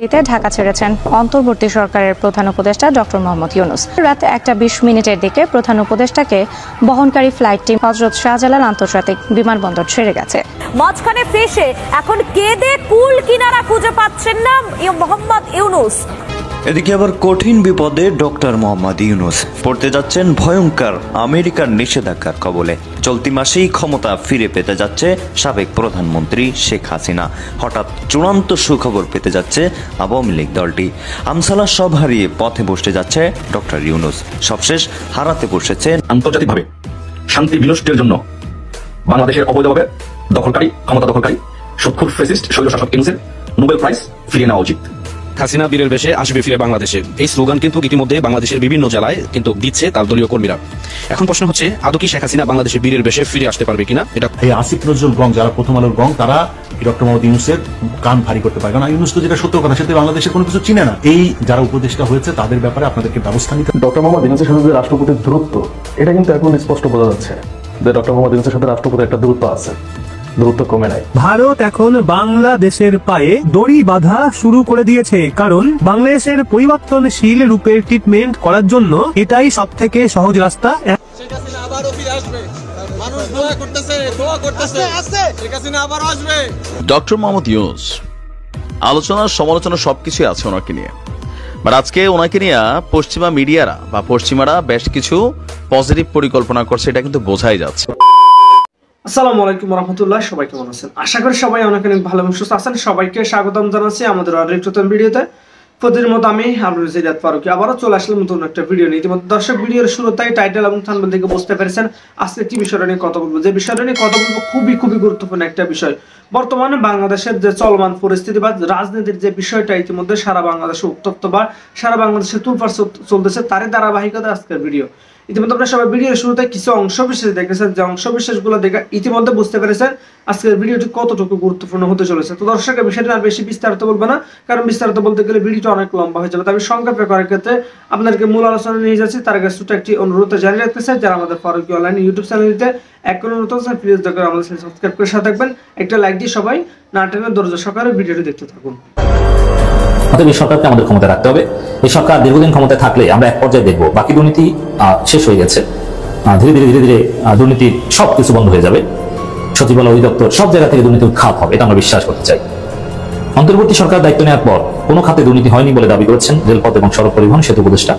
এতে ঢাকা ছেড়েছেন অন্তর্বর্তী সরকারের প্রধান উপদেষ্টা ডক্টর মোহাম্মদ ইউনূস। রাত 1:20 থেকে প্রধান উপদেষ্টাকে বহনকারী ফ্লাইটটি হযরত শাহজালাল আন্তর্জাতিক বিমানবন্দর ছেড়ে গেছে। মাঝখানে ফেসে এখন কেঁদে কুল কিনারা খুঁজে পাচ্ছেন না মোহাম্মদ ইউনূস। এদিকে আবার কঠিন বিপদে ডক্টর মোহাম্মদ ইউনূস পড়তে যাচ্ছেন ভয়ঙ্কর আমেরিকার নিষেধাজ্ঞার কবলে। চলতি মাসেই ক্ষমতা ফিরে পেতে যাচ্ছে সাবেক প্রধানমন্ত্রী শেখ হাসিনা। হঠাৎ চূড়ান্ত সুখবর পেতে যাচ্ছে আওয়ামী লীগ দলটি। আমসালা সব হারিয়ে পথে বসতে যাচ্ছে ডক্টর ইউনূস। সবশেষ হারাতে বসেছে আন্তর্জাতিকভাবে শান্তি বিনষ্টের জন্য বাংলাদেশের অবৈধভাবে ক্ষমতা দখলকারী সৎখুর ফ্যাসিস্ট স্বৈরশাসক ইউনূসের নোবেল প্রাইজ ফিরিয়ে নেওয়া উচিত। হাসিনা বীরের বেশে আসবে ফিরে বাংলাদেশে, এই স্লোগান কিন্তু ইতিমধ্যে বাংলাদেশের বিভিন্ন জেলায় কিন্তু দিচ্ছে তার দলীয় কর্মীরা। এখন প্রশ্ন হচ্ছে, আদৌ কি শেখ হাসিনা বাংলাদেশের বীরের বেশে ফিরে আসতে পারবে কিনা? এটা এই আসিফ নজরুল গং, যারা প্রথম আলোর গং, তারা ডক্টর মোহাম্মদ ইউনূসের কান ভারী করতে পারে, কারণ ইউনূস তো যেটা সত্য কথা সেটা বাংলাদেশের কোনো কিছু চিনে না। এই যারা উপদেষ্টা হয়েছে তাদের ব্যাপারে আপনাদেরকে ব্যবস্থা নিতে। ডক্টর মোহাম্মদ ইউনূসের সাথে রাষ্ট্রপতির দূরত্ব, এটা কিন্তু এখন স্পষ্ট বোঝা যাচ্ছে যে ডক্টর মোহাম্মদ ইউনূসের সাথে রাষ্ট্রপতির একটা দূরত্ব আছে, দূরত্ব কমে নাই। ভারত এখন বাংলাদেশের পায়ে দড়ি বাঁধা শুরু করে দিয়েছে, কারণ বাংলাদেশের পরিবর্তনশীল রূপের ট্রিটমেন্ট করার জন্য এটাই সব থেকে সহজ রাস্তা। ডক্টর মোহাম্মদ ইউনূস আলোচনা সমালোচনা সবকিছু আছে ওনাকে নিয়ে, বাট আজকে ওনাকে নিয়ে পশ্চিমা মিডিয়ারা বা পশ্চিমারা বেশ কিছু পজিটিভ পরিকল্পনা করছে, এটা কিন্তু বোঝাই যাচ্ছে। আসসালামু আলাইকুম রহমতুল্লাহ, সবাই কেমন আছেন? আশা করি সবাই অনেক অনেক ভালো এবং সুস্থ আছেন। সবাইকে স্বাগতম জানাচ্ছি আমাদের আরেক নতুন ভিডিওতে। প্রতিদিনের মতো আমি আব্দুল জিয়াদ ফারুকী আবারও চলে আসলাম নতুন একটা ভিডিও নিয়ে। ইতিমধ্যে দর্শক ভিডিওর শুরুতেই টাইটেল এবং থাম্বনেল থেকে বুঝতে পেরেছেন আজকে কি বিষয়টা নিয়ে কথা বলবো। যে বিষয়টা নিয়ে কথা বলবো খুবই গুরুত্বপূর্ণ একটা বিষয়। বর্তমানে বাংলাদেশের যে চলমান পরিস্থিতি বা রাজনীতির যে বিষয়টা ইতিমধ্যে সারা বাংলাদেশে উত্তপ্ত বা সারা বাংলাদেশে তুলপাড় চলতেছে, তারই ধারাবাহিকতা আজকের ভিডিও। ইতিমধ্যে আপনারা সবাই ভিডিওর শুরুতে কিছু অংশ বিশেষ দেখেছেন, যে অংশ বিশেষগুলো দেখে ইতিমধ্যে বুঝতে পেরেছেন আজকের ভিডিওটি কতটুকু গুরুত্বপূর্ণ হতে চলেছে। তো দর্শকের বিষয়টি আর বেশি বিস্তারিত বলবো না, কারণ বিস্তারিত বলতে গেলে ভিডিওটা অনেক লম্বা হয়ে যাবে। তবে সংক্ষেপে করার ক্ষেত্রে আপনাদেরকে মূল আলোচনা নিয়ে যাচ্ছি। তার কাছে ছোট একটি অনুরোধ জারি রাখতে চাই, যারা আমাদের ফারুকী অনলাইন ইউটিউব চ্যানেলটিতে এখন নতুন প্লিজ দয়া করে আমাদের চ্যানেল সাবস্ক্রাইব করে সাথে থাকবেন। একটা লাইক দিয়ে সবাই না টেনে ধৈর্য সহকারে ভিডিওটি দেখতে থাকুন। অতএব এই সরকারকে আমাদের ক্ষমতায় রাখতে হবে। এই সরকার দীর্ঘদিন ক্ষমতায় থাকলে আমরা এক পর্যায়ে দেখবো বাকি দুর্নীতি শেষ হয়ে গেছে, ধীরে ধীরে দুর্নীতির সবকিছু বন্ধ হয়ে যাবে। সচিবালয়, অধিদপ্তর সব জায়গা থেকে দুর্নীতি উৎখাত হবে, এটা আমরা বিশ্বাস করতে চাই। অন্তর্বর্তী সরকার দায়িত্ব নেওয়ার পর কোনো খাতে দুর্নীতি হয়নি বলে দাবি করেছেন রেলপথ এবং সড়ক পরিবহন সেতু উপদেষ্টা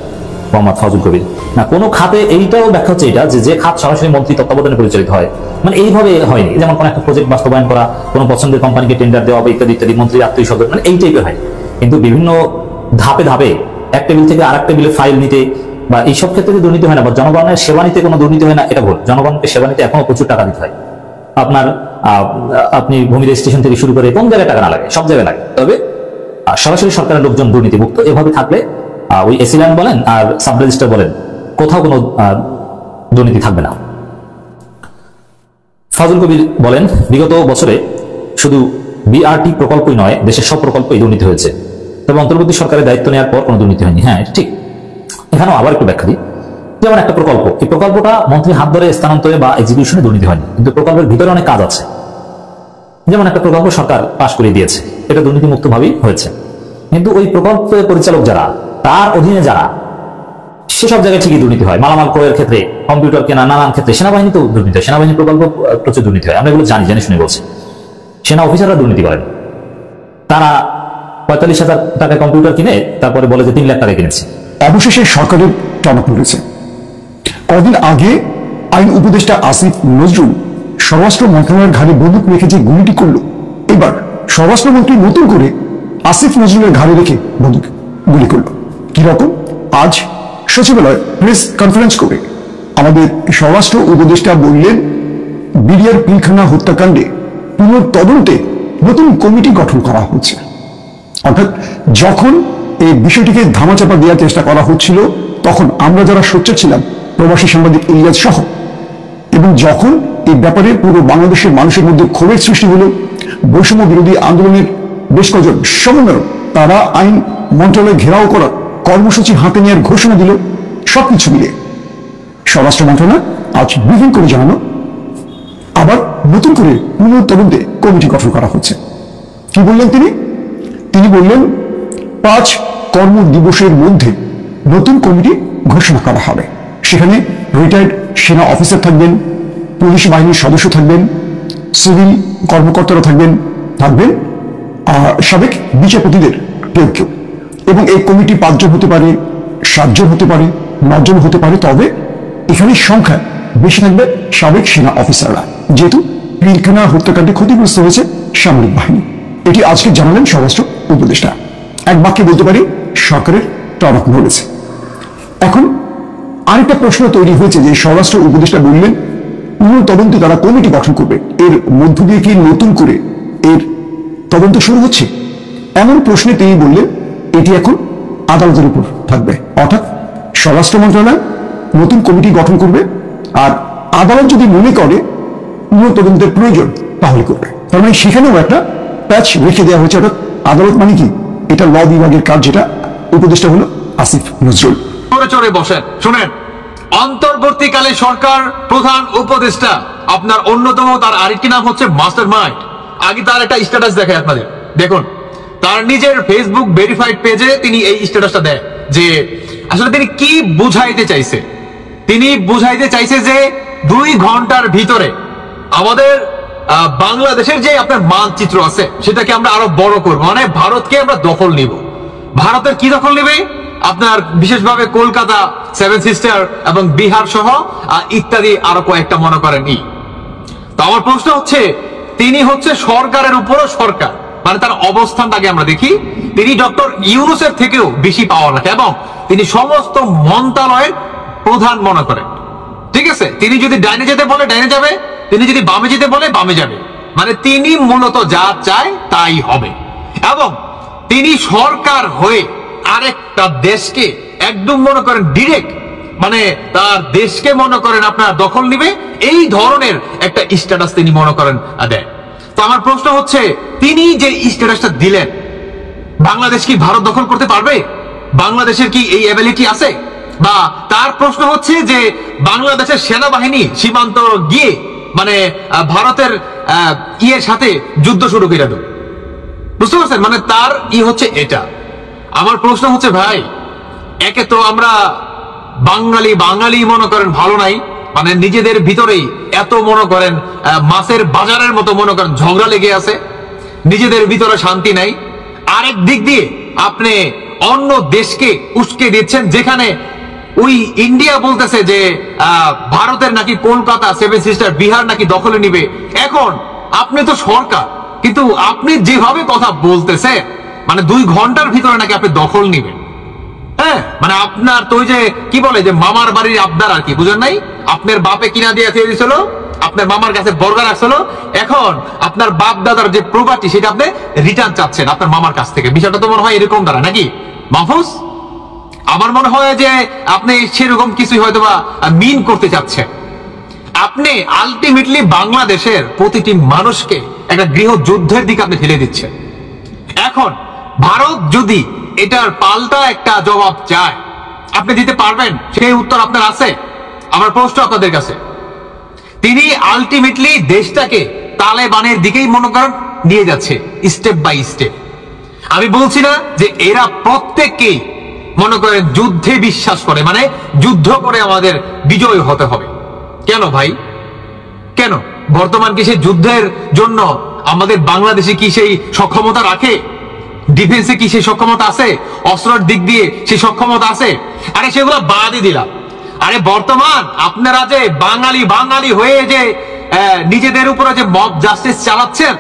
মোহাম্মদ ফাজুল কবির। না, কোনো খাতে এইটাও ব্যাখ্যা হচ্ছে এটা যে খাত সরাসরি মন্ত্রী তত্ত্বাবধানে পরিচালিত হয়, মানে এইভাবে হয়নি। যেমন কোনো একটা প্রজেক্ট বাস্তবায়ন করা, কোনো পছন্দের কোম্পানিকে টেন্ডার দেওয়া বা ইত্যাদি ইত্যাদি, মন্ত্রী আত্মীয় স্বজন, মানে এই টাইপের হয়। কিন্তু বিভিন্ন ধাপে এক টেবিল থেকে আরেক টেবিলে ফাইল নিতে বা এইসব ক্ষেত্রে দুর্নীতি হয় না, বা জনগণের সেবা নিতে কোনো দুর্নীতি হয় না, এটা ভুল। জনগণকে সেবা নিতে এখনো প্রচুর টাকা দিতে হয়। আপনি ভূমি রেজিস্ট্রেশন থেকে শুরু করে কোন জায়গায় টাকা না লাগে, সব জায়গায় লাগে। তবে সরাসরি সরকারের লোকজন দুর্নীতিমুক্ত এভাবে থাকলে ওই এসিল্যান্ড বলেন আর সাব রেজিস্টার বলেন, কোথাও কোনো দুর্নীতি থাকবে না। ফাজুল কবির বলেন, বিগত বছরে শুধু বিআরটি প্রকল্পই নয়, দেশের সব প্রকল্পই দুর্নীতি হয়েছে, তবে অন্তর্বর্তী সরকারের দায়িত্ব নেওয়ার পর কোনো দুর্নীতি হয়নি। হ্যাঁ, ঠিক। এখানেও আবার একটু ব্যাখ্যা দিই। যেমন একটা প্রকল্প, এই প্রকল্পটা মন্ত্রীর হাত ধরে স্থানান্তরে বা এক্সিকিউশনে দুর্নীতি হয়নি, কিন্তু প্রকল্পের ভিতরে অনেক কাজ আছে। যেমন একটা প্রকল্প সরকার পাশ করে দিয়েছে, এটা দুর্নীতিমুক্ত ভাবেই হয়েছে, কিন্তু ওই প্রকল্পের পরিচালক যারা, তার অধীনে যারা, সেসব জায়গায় ঠিকই দুর্নীতি হয়। মালামাল ক্রয়ের ক্ষেত্রে, কম্পিউটার কেনা, নানান ক্ষেত্রে। সেনাবাহিনী তো দুর্নীতি হয়, সেনাবাহিনী প্রকল্প প্রচুর দুর্নীতি হয়, আমরা এগুলো জেনে শুনে বলছি। সেনা অফিসাররা দুর্নীতি করেন, তারা 45,000 টাকায় কম্পিউটার কিনে তারপরে বলে যে 3 লাখ টাকা কিনেছে। অবশেষে সরকারের টনক নড়েছে। কদিন আগে আইন উপদেষ্টা আসিফ নজরুল স্বরাষ্ট্র মন্ত্রণালয়ের ঘাড়ে বন্দুক রেখে যে গুলিটি করল, এবার স্বরাষ্ট্রমন্ত্রী নতুন করে আসিফ নজরুলের ঘাড়ে রেখে বন্দুক গুলি করল। কি রকম? আজ সচিবালয় প্রেস কনফারেন্স করে আমাদের স্বরাষ্ট্র উপদেষ্টা বললেন, বিডিআর পিলখানা হত্যাকাণ্ডে পুনঃতদন্তে নতুন কমিটি গঠন করা হচ্ছে। অর্থাৎ যখন এই বিষয়টিকে ধামাচাপা দেওয়ার চেষ্টা করা হচ্ছিল, তখন আমরা যারা সোচ্চার ছিলাম, প্রবাসী সাংবাদিক ইলিয়াস সহ, এবং যখন এই ব্যাপারে পুরো বাংলাদেশের মানুষের মধ্যে ক্ষোভের সৃষ্টি হলো, বৈষম্য বিরোধী আন্দোলনের বেশ কয়েকজন সমন্বয়ক তারা আইন মন্ত্রণালয় ঘেরাও করার কর্মসূচি হাতে নেওয়ার ঘোষণা দিল। সবকিছু মিলে স্বরাষ্ট্র মন্ত্রণালয় আজ ব্রিফিং করে জানানো, আবার নতুন করে পুনঃতদন্তে কমিটি গঠন করা হচ্ছে। কি বললেন তিনি? তিনি বললেন 5 কর্মদিবসের মধ্যে নতুন কমিটি ঘোষণা করা হবে। সেখানে রিটায়ার্ড সেনা অফিসার থাকবেন, পুলিশ বাহিনীর সদস্য থাকবেন, সিভিল কর্মকর্তারা থাকবেন সাবেক বিচারপতিদের কেউ এবং এই কমিটি 5 জন হতে পারে, 7 জন হতে পারে, 9 জন হতে পারে। তবে এখানে সংখ্যা বেশি থাকবে সাবেক সেনা অফিসাররা, যেহেতু পিলখানা হত্যাকাণ্ডে ক্ষতিগ্রস্ত হয়েছে সামরিক বাহিনী। এটি আজকে জানালেন স্বরাষ্ট্র উপদেষ্টা। এক বাক্যে বলতে পারি সরকারের টনক নড়েছে। এখন আরেকটা প্রশ্ন তৈরি হয়েছে যে স্বরাষ্ট্র উপদেষ্টা বললেন তদন্তে তারা কমিটি গঠন করবে, এর মধ্য দিয়ে কি নতুন করে এর তদন্ত শুরু হচ্ছে? এমন প্রশ্নে তিনি বললেন এটি এখন আদালতের উপর থাকবে, অর্থাৎ স্বরাষ্ট্র মন্ত্রণালয় নতুন কমিটি গঠন করবে, আর আদালত যদি মনে করে তদন্তের প্রয়োজন তাহলে করবে। তার মানে সেখানেও একটা প্যাচ রেখে দেওয়া হয়েছে। অর্থাৎ আদালত মানে কি? এটা ল বিভাগের কাজ, যেটা উপদেষ্টা হলো আসিফ নজরুল। চড়ে বসেন, শুনেন, অন্তর্বর্তীকালে সরকার প্রধান উপদেষ্টা আপনার অন্যতম, তার আরেকটি নাম হচ্ছে মাস্টার মাইন্ড। আগে তার একটা স্ট্যাটাস দেখায় আপনাদের, দেখুন তার নিজের ফেসবুক ভেরিফাইড পেজে তিনি এই স্ট্যাটাসটা দেয় যে আসলে তিনি কি বুঝাইতে চাইছে। তিনি বুঝাইতে চাইছে যে 2 ঘন্টার ভিতরে আমাদের বাংলাদেশের যে আপনার মানচিত্র আছে সেটাকে আমরা আরো বড় করবো, মানে ভারতকে আমরা দখল নিব। ভারতের কি দখল নেবে? আপনার বিশেষভাবে কলকাতা, 7 সিস্টার এবং বিহার সহ ইত্যাদি আরো কয়েকটা মনে করেন। তো আমার প্রশ্ন হচ্ছে, তিনি হচ্ছে সরকারের উপরও সরকার, মানে তার অবস্থানটাকে আমরা দেখি, তিনি ডক্টর ইউনূসের থেকেও বেশি পাওয়ার রাখে এবং তিনি সমস্ত মন্ত্রণালয়ের প্রধান মনে করেন। ঠিক আছে, তিনি যদি ডাইনে যেতে বলে ডাইনে যাবে, তিনি যদি বামে যেতে বলে বামে যাবে, মানে তিনি মূলত যা চায় তাই হবে। এবং তিনি সরকার হয়ে আরেকটা দেশকে একদম মনে করেন ডিরেক্ট, মানে তার দেশকে মনে করেন আপনার দখল নিবে, এই ধরনের একটা স্ট্যাটাস তিনি মনে করেন দেয়। তো আমার প্রশ্ন হচ্ছে, তিনি যে স্ট্যাটাসটা দিলেন, বাংলাদেশ কি ভারত দখল করতে পারবে? বাংলাদেশের কি এই এবিলিটি আছে? বা তার প্রশ্ন হচ্ছে যে বাংলাদেশের সেনাবাহিনী সীমান্ত গিয়ে মানে ভারতের ইয়ের সাথে যুদ্ধ শুরু করে দেব, বুঝতে পারছেন? মানে তার হচ্ছে এটা। আমার প্রশ্ন হচ্ছে ভাই, একে তো আমরা বাঙালি মনে করেন ভালো নাই, মানে নিজেদের ভিতরেই এত মনে করেন মাছের বাজারের মতো মনে করেন ঝগড়া লেগে আছে, নিজেদের ভিতরে শান্তি নাই। আরেক দিক দিয়ে আপনি অন্য দেশকে উস্কে দিচ্ছেন, যেখানে ওই ইন্ডিয়া বলতেছে যে ভারতের নাকি কলকাতা, 7 সিস্টার, বিহার নাকি দখলে নিবে। এখন আপনি তো সরকার, কিন্তু আপনি যেভাবে কথা বলতেছেন, মানে 2 ঘন্টার ভিতরে নাকি আপনি দখল নিবেন। হ্যাঁ, মানে আপনার তো ওই যে কি বলে যে মামার বাড়ির আবদার আর কি, বুঝেন নাই? আপনার বাপে কিনা দিয়ে দিয়েছিল, আপনার মামার কাছে বর্গা রাখছিল, এখন আপনার বাপ দাদার যে প্রপার্টি সেটা আপনি রিটার্ন চাচ্ছেন আপনার মামার কাছ থেকে। বিষয়টা তো মনে হয় এরকম দ্বারা নাকি মাহফুজ? আমার মনে হয় যে আপনি সেরকম কিছুই হয়তো বা মিন করতে চাচ্ছেন। আপনি আলটিমেটলি বাংলাদেশের প্রতিটি মানুষকে একটা গৃহযুদ্ধের দিকে আপনি ঠেলে দিচ্ছেন। এখন ভারত যদি এটার পাল্টা একটা জবাব চায়, আপনি দিতে পারবেন? সেই উত্তর আপনার আছে? আমার প্রশ্ন আপনাদের কাছে, তিনি আলটিমেটলি দেশটাকে তালেবানের দিকেই মনে করেন নিয়ে যাচ্ছে স্টেপ বাই স্টেপ। আমি বলছি না যে এরা প্রত্যেককেই মনে করেন যুদ্ধে বিশ্বাস করে, মানে যুদ্ধ করে আমাদের বিজয় হতে হবে। কেন ভাই, কেন? বর্তমান কি সেই যুদ্ধের জন্য আমাদের বাংলাদেশে কি সেই সক্ষমতা রাখে? ডিফেন্সে কি সেই সক্ষমতা আছে? অস্ত্রের দিক দিয়ে সেই সক্ষমতা আছে? আরে সেগুলো বাদই দিলাম। আরে বর্তমান আপনারা যে বাঙালি হয়ে যে নিজেদের উপরে যে মব জাস্টিস চালাচ্ছেন,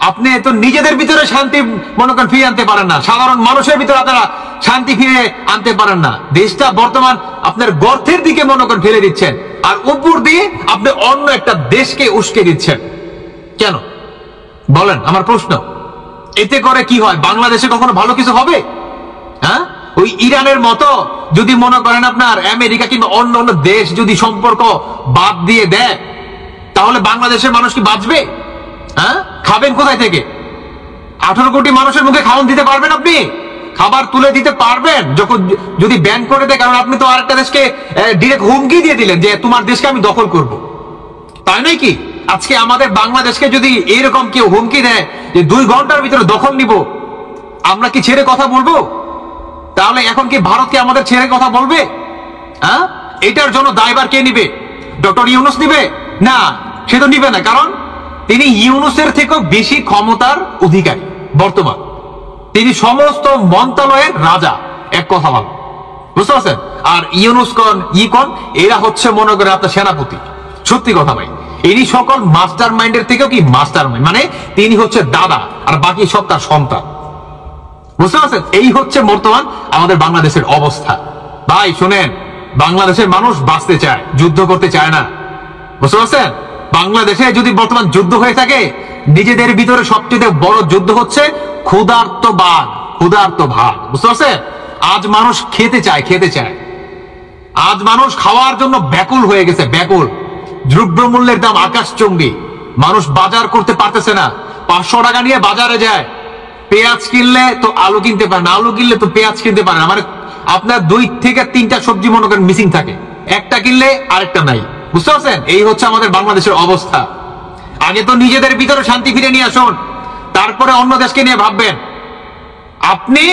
আপনি তো নিজেদের ভিতরে শান্তি মনে করেন ফিরে আনতে পারেন না, সাধারণ মানুষের ভিতরে আপনারা শান্তি ফিরে আনতে পারেন না। দেশটা বর্তমান আপনার গর্তের দিকে মনে করেন ফেলে দিচ্ছেন, আর উপর দিয়ে আপনি অন্য একটা দেশকে উস্কে দিচ্ছেন। কেন বলেন? আমার প্রশ্ন। এতে করে কি হয়? বাংলাদেশে কখনো ভালো কিছু হবে? হ্যাঁ, ওই ইরানের মতো যদি মনে করেন আপনার আমেরিকা কিংবা অন্য অন্য দেশ যদি সম্পর্ক বাদ দিয়ে দেয়, তাহলে বাংলাদেশের মানুষ কি বাঁচবে? হ্যাঁ, খাবেন কোথায় থেকে? 18 কোটি মানুষের মুখে খাওয়ান দিতে পারবেন? আপনি খাবার তুলে দিতে পারবেন যখন যদি ব্যান করে দেয়? কারণ আপনি তো আরেকটা দেশকে ডিরেক্ট হুমকি দিয়ে দিলেন যে তোমার দেশকে আমি দখল করব, তাই নয় কি? আজকে আমাদের বাংলাদেশকে যদি এরকম কেউ হুমকি দেয় যে 2 ঘন্টার ভিতরে দখল নিব, আমরা কি ছেড়ে কথা বলবো? তাহলে এখন কি ভারতকে আমাদের ছেড়ে কথা বলবে? হ্যাঁ, এটার জন্য দায়ভার কে নিবে? ডক্টর ইউনূস নিবে? না, সে তো নিবে না, কারণ তিনি ইউনূসের থেকেও বেশি ক্ষমতার অধিকারী বর্তমান। তিনি সমস্ত মন্ত্রণালয়ের রাজা, এক কথা বল, বুঝতে পারছেন? আর ইউনূস কন এরা হচ্ছে মনে করে আপনার সেনাপতি। সত্যি কথা ভাই, ইনি সকল মাস্টার মাইন্ডের থেকেও কি মাস্টার মাইন্ড, মানে তিনি হচ্ছে দাদা আর বাকি সব তার সন্তান। বুঝতে পারছেন? এই হচ্ছে বর্তমান আমাদের বাংলাদেশের অবস্থা। ভাই শুনেন, বাংলাদেশের মানুষ বাঁচতে চায়, যুদ্ধ করতে চায় না। বুঝতে পারছেন? বাংলাদেশে যদি বর্তমান যুদ্ধ হয়ে থাকে, নিজেদের ভিতরে সবচেয়ে বড় যুদ্ধ হচ্ছে ক্ষুধার্ত ভাগ। বুঝতে পারছেন? আজ মানুষ খেতে চায়, আজ মানুষ খাওয়ার জন্য ব্যাকুল হয়ে গেছে, ব্যাকুল। দ্রব্যমূল্যের দাম আকাশচুম্বী, মানুষ বাজার করতে পারতেছে না। 500 টাকা নিয়ে বাজারে যায়, পেঁয়াজ কিনলে তো আলু কিনতে পারে না, আলু কিনলে তো পেঁয়াজ কিনতে পারে না। মানে আপনার 2 থেকে 3টা সবজি মনে করেন মিসিং থাকে, একটা কিনলে আরেকটা নাই। বুঝতে পারছেন? এই হচ্ছে আমাদের বাংলাদেশের অবস্থা। আগে তো নিজেদের ভিতরে শান্তি ফিরে নিয়ে আসুন, তারপরে অন্য দেশকে নিয়ে ভাববেন আপনি।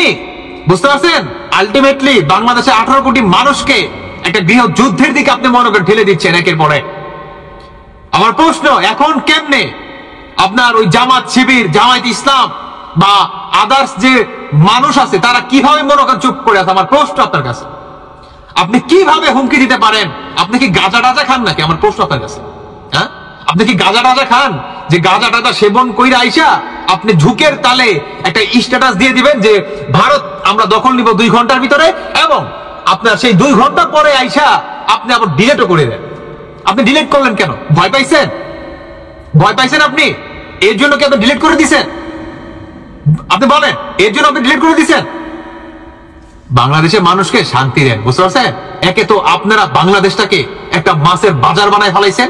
বুঝতে পারছেন? আলটিমেটলি বাংলাদেশে 18 কোটি মানুষকে একটা গৃহ যুদ্ধের দিকে আপনি মনে করে ঠেলে দিচ্ছেন একের পরে। আমার প্রশ্ন, এখন কেমনে আপনার ওই জামাত শিবির, জামায়াত ইসলাম বা আদার্স যে মানুষ আছে তারা কিভাবে মনে করেন চুপ করে আছে? আমার প্রশ্ন আপনার কাছে, আপনি কিভাবে হুমকি দিতে পারেন? আপনি কি গাঁজা টাজা খান নাকি? আমার প্রশ্ন আপনার কাছে, হ্যাঁ, আপনি কি গাঁজা টাজা খান? যে গাঁজা টাজা সেবন কইরা আইসা আপনি ঝুঁকের তালে একটা স্ট্যাটাস দিয়ে দিবেন যে ভারত আমরা দখল নিব 2 ঘন্টার ভিতরে, এবং আপনার সেই 2 ঘন্টা পরে আইসা আপনি আবার ডিলেটও করে দেন। আপনি ডিলেট করলেন কেন? ভয় পাইছেন? আপনি এর জন্য কি আপনি ডিলেট করে দিছেন? আপনি বলেন, এর জন্য আপনি ডিলেট করে দিছেন? বাংলাদেশের মানুষকে শান্তি দেন। বুঝতে পারছেন? একে তো আপনারা বাংলাদেশটাকে একটা মাছের বাজার বানায় ফেলাইছেন,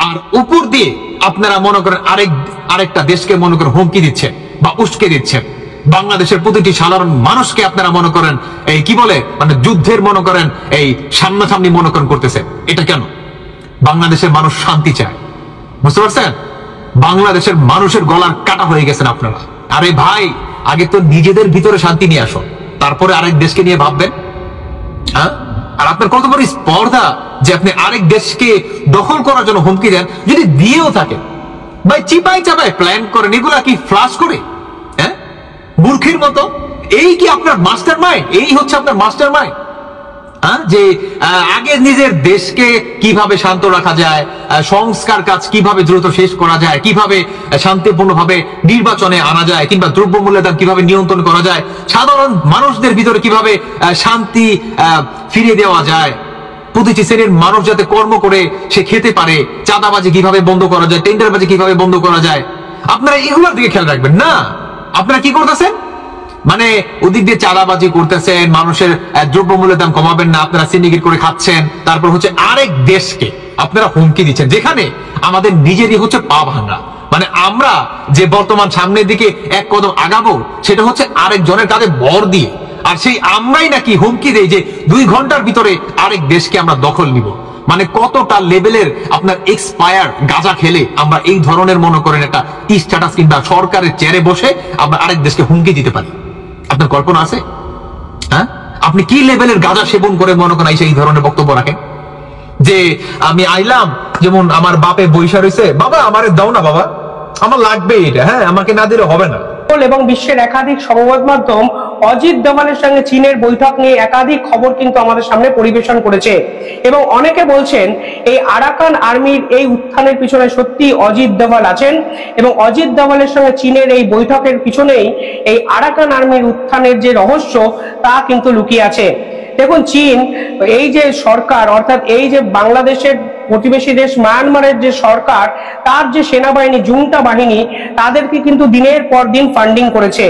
আর উপর দিয়ে আপনারা মনে করেন আরেকটা দেশকে মনে করেন হুমকি দিচ্ছেন বা উস্কে দিচ্ছেন। বাংলাদেশের প্রতিটি সাধারণ মানুষকে আপনারা মনে করেন এই কি বলে, মানে যুদ্ধের মনে করেন এই সামনাসামনি মনে করেন করতেছেন। এটা কেন? বাংলাদেশের মানুষ শান্তি চায়। বুঝতে পারছেন? বাংলাদেশের মানুষের গলার কাটা হয়ে গেছেন আপনারা। আরে ভাই, আগে তো নিজেদের ভিতরে শান্তি নিয়ে আসো, তারপরে আরেক দেশকে নিয়ে ভাববেন। হ্যাঁ, আর আপনার কত বড় স্পর্ধা যে আপনি আরেক দেশকে দখল করার জন্য হুমকি দেন। যদি দিয়েও থাকেন ভাই, চিপাই চাপাই প্ল্যান করেন, এগুলা কি ফ্লাশ করে? হ্যাঁ, মূর্খের মতো। এই কি আপনার মাস্টার মাইন্ড? এই হচ্ছে আপনার মাস্টার মাইন্ড? যে আগে নিজের দেশকে কিভাবে শান্ত রাখা যায়, সংস্কার কাজ কিভাবে দ্রুত শেষ করা যায়, কিভাবে শান্তিপূর্ণভাবে নির্বাচনে আনা যায়, কিংবা দ্রব্যমূল্যের দাম কিভাবে নিয়ন্ত্রণ করা যায়, সাধারণ মানুষদের ভিতরে কিভাবে শান্তি ফিরিয়ে দেওয়া যায়, প্রতিটি শ্রেণীর মানুষ যাতে কর্ম করে সে খেতে পারে, চাঁদাবাজি কিভাবে বন্ধ করা যায়, টেন্ডারবাজি কিভাবে বন্ধ করা যায়, আপনারা এগুলোর দিকে খেয়াল রাখবেন না। আপনারা কি করতেছেন? মানে ওদিক দিয়ে চাঁদাবাজি করতেছেন, মানুষের দ্রব্যমূল্যের দাম কমাবেন না, আপনারা সিন্ডিকেট করে খাচ্ছেন, তারপর হচ্ছে আরেক দেশকে আপনারা হুমকি দিচ্ছেন, যেখানে আমাদের নিজেরই হচ্ছে পা ভাঙা। মানে আমরা যে বর্তমান সামনের দিকে এক কদম আগাবো, সেটা হচ্ছে আরেকজনের কাঁধে ভর দিয়ে। আর সেই আমরাই নাকি হুমকি দেই যে 2 ঘন্টার ভিতরে আরেক দেশকে আমরা দখল নিব। মানে কতটা লেভেলের আপনার এক্সপায়ার গাঁজা খেলে আমরা এই ধরনের মনে করেন একটা স্ট্যাটাস কিংবা সরকারের চেয়ারে বসে আমরা আরেক দেশকে হুমকি দিতে পারি? আপনার কল্পনা আছে? হ্যাঁ, আপনি কি লেভেলের গাঁজা সেবন করে মনে করেন এই ধরনের বক্তব্য রাখেন যে আমি আইলাম, যেমন আমার বাপে বৈশা রয়েছে, বাবা আমারে দাও না, বাবা আমার লাগবে এটা, হ্যাঁ আমাকে না দিলে হবে না। এবং বিশ্বের একাধিক সংবাদ মাধ্যম অজিত দোভালের সঙ্গে চীনের বৈঠক নিয়ে একাধিক খবর কিন্তু আমাদের সামনে পরিবেশন করেছে, এবং অনেকে বলছেন এই আরাকান আর্মির এই উত্থানের পিছনে সত্যি অজিত দোভাল আছেন, এবং অজিত দোভালের সঙ্গে চীনের এই বৈঠকের পিছনেই এই আরাকান আর্মির উত্থানের যে রহস্য তা কিন্তু লুকিয়ে আছে। দেখুন, চীন এই যে সরকার, অর্থাৎ এই যে বাংলাদেশের প্রতিবেশী দেশ মায়ানমারের যে সরকার, তার যে সেনাবাহিনী, জুন্টা বাহিনী, তাদেরকে কিন্তু দিনের পর দিন ফান্ডিং করেছে।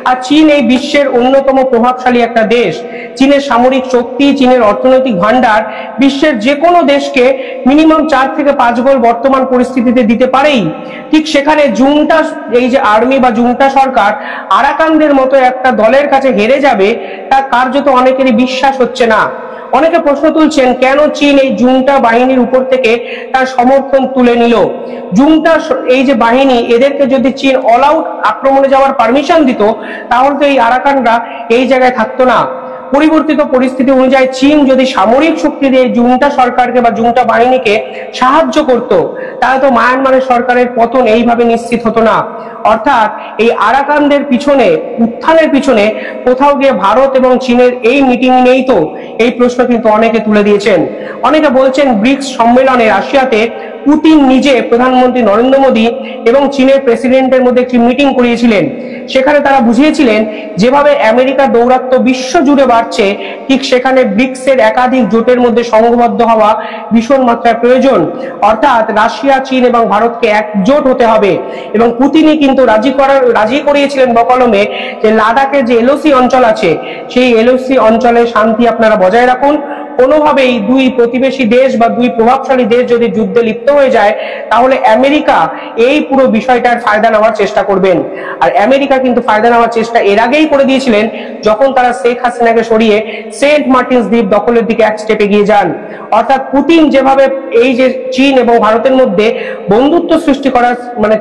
আর চীন এই বিশ্বের অন্যতম প্রভাবশালী একটা দেশ। চীনের সামরিক শক্তি, চীনের অর্থনৈতিক ভান্ডার বিশ্বের যে কোনো দেশকে মিনিমাম 4 থেকে 5 গোল বর্তমান পরিস্থিতিতে দিতে পারেই। ঠিক সেখানে জুন্টা, এই যে আর্মি বা জুন্টা সরকার আরাকানদের মতো একটা দলের কাছে হেরে যাবে, তা কার্যত অনেকেরই বিশ্বাস হচ্ছে না। অনেকে প্রশ্ন তুলছেন কেন চীন এই জুনটা বাহিনীর উপর থেকে তার সমর্থন তুলে নিল। জুনটা এই যে বাহিনী, এদেরকে যদি চীন অল আউট আক্রমণে যাওয়ার পারমিশন দিত তাহলে তো এই আরাকানরা এই জায়গায় থাকতো না। পরিবর্তিত পরিস্থিতি অনুযায়ী চীন যদি সামরিক শক্তি দিয়ে জুনটা সরকারকে বা জুনটা বাহিনীকে সাহায্য করত, তাহলে তো মায়ানমারের সরকারের পতন এইভাবে নিশ্চিত হতো না। অর্থাৎ এই আরাকানদের পিছনে, উত্থানের পিছনে কোথাও গিয়ে ভারত এবং চীনের এই মিটিং নেই তো, এই প্রশ্ন কিন্তু অনেকে তুলে দিয়েছেন। অনেকে বলছেন ব্রিক্স সম্মেলনে রাশিয়াতে পুতিন নিজে প্রধানমন্ত্রী নরেন্দ্র মোদী এবং চীনের প্রেসিডেন্টের মধ্যে একটি মিটিং করিয়েছিলেন। সেখানে তারা বুঝিয়েছিলেন যেভাবে আমেরিকা দৌরাত্ম্য বিশ্ব জুড়ে বাড়ছে, ঠিক সেখানে ব্রিক্সের একাধিক জোটের মধ্যে সংঘবদ্ধ হওয়া ভীষণ মাত্রায় প্রয়োজন। অর্থাৎ রাশিয়া, চীন এবং ভারতকে একজোট হতে হবে। এবং পুতিনই কিন্তু রাজি করিয়েছিলেন বকলমে যে লাদাখের যে এলওসি অঞ্চল আছে, সেই এলওসি অঞ্চলে শান্তি আপনারা বজায় রাখুন। কোনোভাবেই দুই প্রতিবেশী দেশ বা দুই প্রভাবশালী দেশ যদি যুদ্ধে লিপ্ত হয়ে যায়, তাহলে আমেরিকা এই পুরো বিষয়টার ফায়দা নেওয়ার চেষ্টা করবেন। আর আমেরিকা কিন্তু ফায়দা নেওয়ার চেষ্টা এর আগেই করে দিয়েছিলেন, যখন তারা শেখ হাসিনাকে সরিয়ে সেন্ট মার্টিনস দ্বীপ দখলের দিকে এক স্টেপে এগিয়ে যান। অর্থাৎ পুতিন যেভাবে এই যে চীন এবং ভারতের মধ্যে বন্ধুত্ব সৃষ্টি করার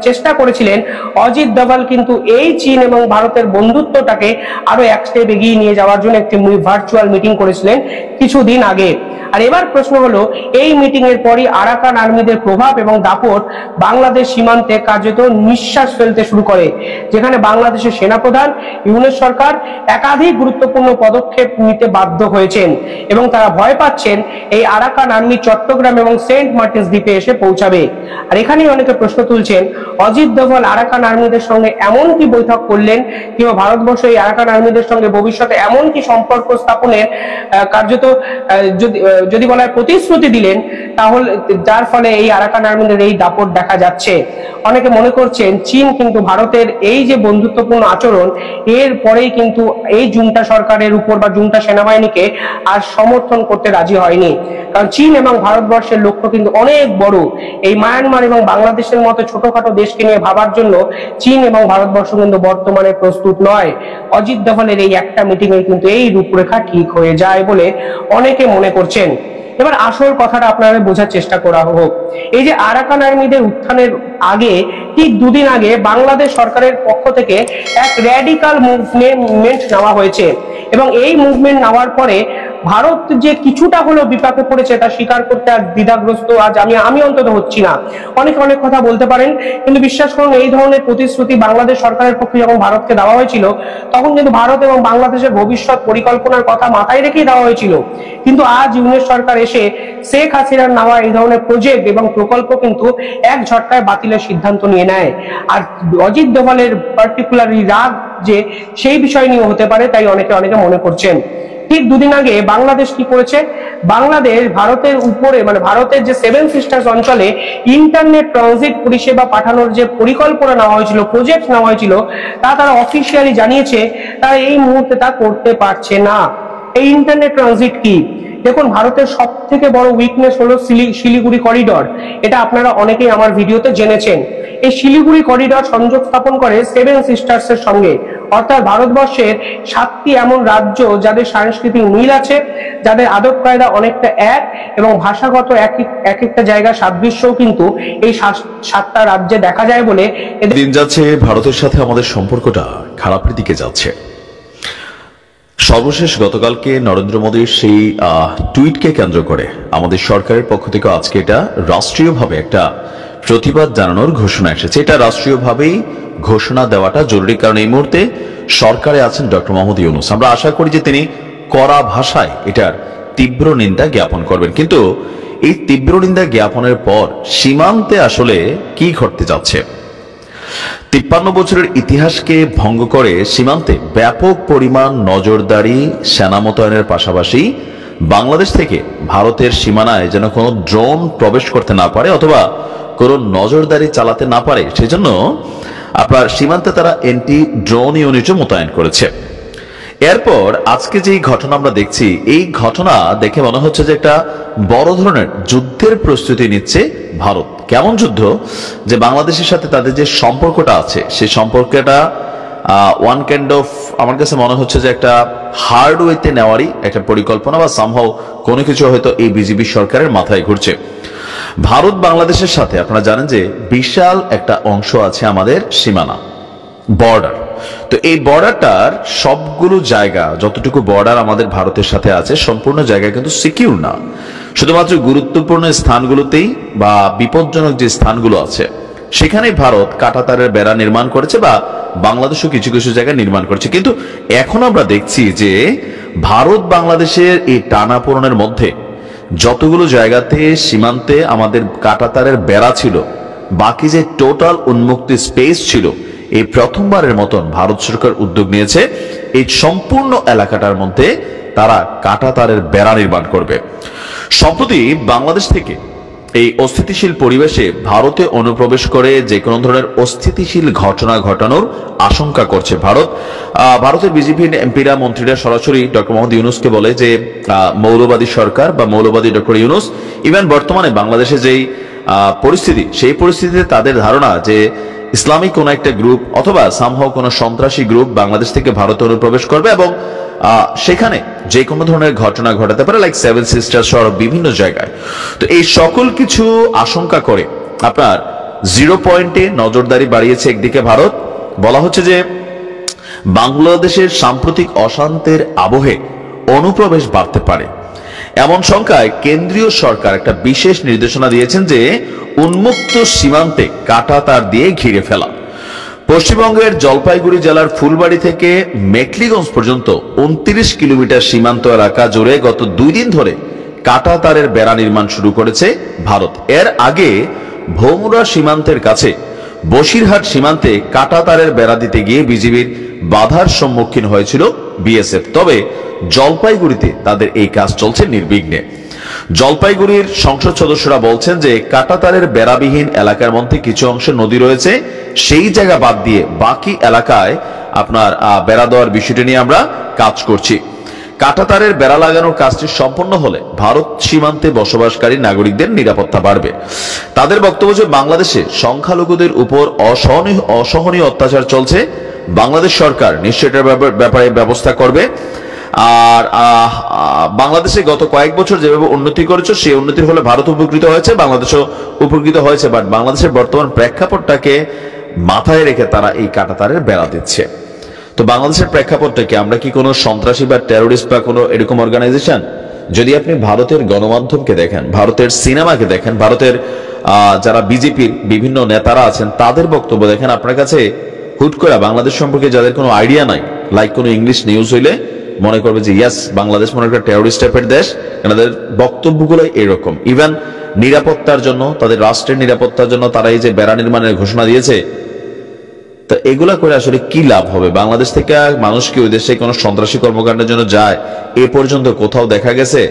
চেষ্টা করেছিলেন, অজিত দোভাল কিন্তু এই চীন এবং ভারতের বন্ধুত্বটাকে আরো এক স্টেপ এগিয়ে নিয়ে যাওয়ার জন্য একটি ভার্চুয়াল মিটিং করেছিলেন কিছুদিন আগে। আর এবার প্রশ্ন হলো, এই মিটিং এর পরই আরাকান আর্মিদের প্রভাব এবং দাপট বাংলাদেশ সীমান্তে কার্যত নিঃশ্বাস ফেলতে শুরু করে, যেখানে বাংলাদেশের সেনাপ্রধান ইউনূস সরকার একাধিক গুরুত্বপূর্ণ পদক্ষেপ নিতে বাধ্য হয়েছেন এবং তারা ভয় পাচ্ছেন এই আরাকান আর্মি চট্টগ্রাম এবং সেন্ট মার্টিনস দ্বীপে এসে পৌঁছাবে। আর এখানেই অনেকে প্রশ্ন তুলছেন, অজিত দোভাল আরাকান আর্মিদের সঙ্গে এমন কি বৈঠক করলেন, কিংবা ভারতবর্ষ এই আরাকান আর্মিদের সঙ্গে ভবিষ্যতে এমন কি সম্পর্ক স্থাপনের কার্যত যদি বলা হয় প্রতিশ্রুতি দিলেন, তাহলে যার ফলে এই আরাকান আর্মিদের এই দাপট দেখা যাচ্ছে। অনেকে মনে করছেন চীন কিন্তু ভারতের এই যে বন্ধুত্বপূর্ণ আচরণ, এর পরেই কিন্তু এই জুনটা সরকারের উপর বা জুনটা সেনাবাহিনীকে আর সমর্থন করতে রাজি হয়নি। কারণ চীন এবং ভারতবর্ষের লক্ষ্য কিন্তু অনেক বড়। এই মায়ানমার এবং বাংলাদেশের মতো ছোটখাটো দেশকে নিয়ে ভাবার জন্য চীন এবং ভারতবর্ষ কিন্তু বর্তমানে প্রস্তুত নয়। অজিত দোভালের এই একটা মিটিং এ কিন্তু এই রূপরেখা ঠিক হয়ে যায় বলে অনেকে মনে করছেন। এবার আসল কথাটা আপনাদের বোঝার চেষ্টা করা হোক। এই যে আরাকান আর্মিদের উত্থানের আগে, ঠিক দুদিন আগে বাংলাদেশ সরকারের পক্ষ থেকে এক র্যাডিক্যাল মুভমেন্ট নেওয়া হয়েছে এবং এই মুভমেন্ট নেওয়ার পরে ভারত যে কিছুটা হলো বিপাকে পড়েছে তা স্বীকার করতে আর দ্বিধাগ্রস্ত আজ আমি অন্তত হচ্ছি না। অনেকে অনেক কথা বলতে পারেন, কিন্তু বিশ্বাস করুন এই ধরনের প্রতিশ্রুতি বাংলাদেশ সরকারের পক্ষে যখন ভারতকে দেওয়া হয়েছিল, তখন কিন্তু ভারত এবং বাংলাদেশের ভবিষ্যৎ পরিকল্পনার কথা মাথায় রেখেই দেওয়া হয়েছিল। কিন্তু আজ ইউনূস সরকার এসে শেখ হাসিনার নেওয়া এই ধরনের প্রজেক্ট এবং প্রকল্প কিন্তু এক ঝটকায় বাতিলের সিদ্ধান্ত নিয়ে নেয়। আর অজিত দোভালের পার্টিকুলারলি রাগ যে সেই বিষয় নিয়ে হতে পারে, তাই অনেকে মনে করছেন। ঠিক দুদিন আগে বাংলাদেশ কি করেছে, বাংলাদেশ ভারতের উপরে ভারতের যে 7 সিস্টার্স অঞ্চলে ইন্টারনেট ট্রানজিট পরিষেবা পাঠানোর যে পরিকল্পনা নেওয়া হয়েছিল, প্রজেক্ট নেওয়া হয়েছিল, তারা অফিসিয়ালি জানিয়েছে তারা এই মুহূর্তে তা করতে পারছে না। এই ইন্টারনেট ট্রানজিট কি? দেখুন, ভারতের সব থেকে বড় উইকনেস হলো শিলিগুড়ি করিডর। এটা আপনারা অনেকেই আমার ভিডিওতে জেনেছেন। এই শিলিগুড়ি করিডর সংযোগ স্থাপন করে 7 সিস্টার্স এর সঙ্গে, অর্থাৎ ভারতবর্ষের 7টি এমন রাজ্য যাদের সাংস্কৃতিক মিল আছে, যাদের আদব কায়দা অনেকটা এক এবং ভাষাগত এক একটা জায়গা সাদৃশ্যও কিন্তু এই 7টা রাজ্যে দেখা যায় বলে দিন যাচ্ছে ভারতের সাথে আমাদের সম্পর্কটা খারাপের দিকে যাচ্ছে। সর্বশেষ গতকালকে নরেন্দ্র মোদীর সেই টুইটকে কেন্দ্র করে আমাদের সরকারের পক্ষ থেকে আজকে এটা রাষ্ট্রীয়ভাবে একটা প্রতিবাদ জানানোর ঘোষণা এসেছে। এটা রাষ্ট্রীয়ভাবেই ঘোষণা দেওয়াটা জরুরি, কারণ এই মুহূর্তে সরকারে আছেন ডক্টর মোহাম্মদ ইউনূস। আমরা আশা করি যে তিনি কড়া ভাষায় এটার তীব্র নিন্দা জ্ঞাপন করবেন। কিন্তু এই তীব্র নিন্দা জ্ঞাপনের পর সীমান্তে আসলে কি ঘটতে যাচ্ছে? 53 বছরের ইতিহাসকে ভঙ্গ করে সীমান্তে ব্যাপক পরিমাণ নজরদারি সেনা মোতায়েনের পাশাপাশি বাংলাদেশ থেকে ভারতের সীমানায় যেন কোনো ড্রোন প্রবেশ করতে না পারে অথবা কোনো নজরদারি চালাতে না পারে, সেজন্য আপনার সীমান্তে তারা এন্টি ড্রোন ইউনিটও মোতায়েন করেছে। এরপর আজকে যে ঘটনা আমরা দেখছি, এই ঘটনা দেখে মনে হচ্ছে যে একটা বড় ধরনের যুদ্ধের প্রস্তুতি নিচ্ছে ভারত। কেমন যুদ্ধ? যে বাংলাদেশের সাথে তাদের যে সম্পর্কটা আছে সেই সম্পর্কটা ওয়ান কাইন্ড অফ আমার কাছে মনে হচ্ছে যে একটা হার্ড ওয়েতে নেওয়ারই একটা পরিকল্পনা বা সামহাও কোনো কিছু হয়তো এই বিজেপি সরকারের মাথায় ঘুরছে। ভারত বাংলাদেশের সাথে আপনারা জানেন যে বিশাল একটা অংশ আছে আমাদের সীমানা, বর্ডার। তো এই বর্ডারটার সবগুলো জায়গা, যতটুকু বর্ডার আমাদের ভারতের সাথে আছে, সম্পূর্ণ জায়গা কিন্তু সিকিউর না। শুধুমাত্র গুরুত্বপূর্ণ স্থানগুলোতেই বা বিপজ্জনক যে স্থানগুলো আছে সেখানে ভারত কাঁটাতারের বেড়া নির্মাণ করেছে বা বাংলাদেশও কিছু কিছু জায়গায় নির্মাণ করেছে। কিন্তু এখন আমরা দেখছি যে ভারত বাংলাদেশের এই টানাপোড়েনের মধ্যে যতগুলো জায়গাতে সীমান্তে আমাদের কাঁটাতারের বেড়া ছিল, বাকি যে টোটাল উন্মুক্ত স্পেস ছিল, এই প্রথমবারের মতন ভারত সরকার উদ্যোগ নিয়েছে এই সম্পূর্ণ এলাকাটার মধ্যে তারা কাঁটাতারের বেড়া নির্মাণ করবে। সম্প্রতি বাংলাদেশ থেকে এই অস্থিতিশীল পরিবেশে ভারতে অনুপ্রবেশ করে যে কোনো ধরনের অস্থিতিশীল ঘটনা ঘটানোর আশঙ্কা করছে ভারত। ভারতের বিজেপি এমপিরা, মন্ত্রীরা সরাসরি ডক্টর মোহাম্মদ ইউনূসকে বলে যে মৌলবাদী সরকার বা মৌলবাদী ডক্টর ইউনূস। ইভেন বর্তমানে বাংলাদেশে যেই পরিস্থিতি, সেই পরিস্থিতিতে তাদের ধারণা যে ইসলামিক কোন একটা গ্রুপ অথবা সামহাও কোন সন্ত্রাসী গ্রুপ বাংলাদেশ থেকে ভারতে অনুপ্রবেশ করবে এবং সেখানে যে কোনো ধরনের ঘটনা ঘটাতে পারে, লাইক সেভেন সিস্টার সহ বিভিন্ন জায়গায়। তো এই সকল কিছু আশঙ্কা করে আপনার 0 পয়েন্টে নজরদারি বাড়িয়েছে একদিকে ভারত। বলা হচ্ছে যে বাংলাদেশের সাম্প্রতিক অশান্তির আবহে অনুপ্রবেশ বাড়তে পারে, এমন শঙ্কায় কেন্দ্রীয় সরকার একটা বিশেষ নির্দেশনা দিয়েছেন যে উন্মুক্ত সীমান্তে কাঁটাতার দিয়ে ঘিরে ফেলা। পশ্চিমবঙ্গের জলপাইগুড়ি জেলার ফুলবাড়ি থেকে মেখলিগঞ্জ পর্যন্ত 29 কিলোমিটার সীমান্ত এলাকা জুড়ে গত 2 দিন ধরে কাঁটাতারের বেড়া নির্মাণ শুরু করেছে ভারত। এর আগে ভোমরা সীমান্তের কাছে বসিরহাট সীমান্তে কাঁটাতারের বেড়া দিতে গিয়ে বিজিবির বাধার সম্মুখীন হয়েছিল বিএসএফ। তবে জলপাইগুড়িতে তাদের এই কাজ চলছে নির্বিঘ্নে। জলপাইগুড়ির সংসদ সদস্যরা বলছেন যে কাঁটাতারের বেড়াবিহীন এলাকার মধ্যে কিছু অংশে নদী রয়েছে, সেই জায়গা বাদ দিয়ে বাকি এলাকায় আপনার বেড়া দেওয়ার বিষয়টি নিয়ে আমরা কাজ করছি। কাঁটাতারের বেড়া লাগানোর কাজটি সম্পন্ন হলে ভারত সীমান্তে বসবাসকারী নাগরিকদের নিরাপত্তা বাড়বে। তাদের বক্তব্য যে বাংলাদেশে সংখ্যালঘুদের উপর অসহনীয় অত্যাচার চলছে, বাংলাদেশ সরকার নিশ্চয়ই এটার ব্যাপারে ব্যবস্থা করবে। আর বাংলাদেশে গত কয়েক বছর যেভাবে উন্নতি করেছে, সেই উন্নতির ফলে ভারত উপকৃত হয়েছে, বাংলাদেশও উপকৃত হয়েছে। বাট বাংলাদেশের বর্তমান প্রেক্ষাপটটাকে মাথায় রেখে তারা এই কাঁটাতারের বেড়া দিচ্ছে। তো বাংলাদেশের প্রেক্ষাপটটাকে আমরা কি কোনো সন্ত্রাসী বা টেরোরিস্ট বা কোনো এরকম অর্গানাইজেশন? যদি আপনি ভারতের গণমাধ্যমকে দেখেন, ভারতের সিনেমাকে দেখেন, ভারতের যারা বিজেপির বিভিন্ন নেতারা আছেন তাদের বক্তব্য দেখেন, আপনার কাছে হুট করে বাংলাদেশ সম্পর্কে যাদের কোনো আইডিয়া নাই, লাইক কোনো ইংলিশ নিউজ হইলে মনে করবে যে ইয়াস বাংলাদেশ মনে একটা টেরোরিস্ট টাইপের দেশ। এনাদের বক্তব্যগুলো এরকম। ইভেন নিরাপত্তার জন্য, তাদের রাষ্ট্রের নিরাপত্তার জন্য তারা এই যে বেড়া নির্মাণের ঘোষণা দিয়েছে, তো এগুলা করে আসলে কি লাভ হবে? বাংলাদেশ থেকে মানুষ কি ওই দেশে কোনো সন্ত্রাসী কর্মকাণ্ডের জন্য যায়? এ পর্যন্ত কোথাও দেখা গেছে?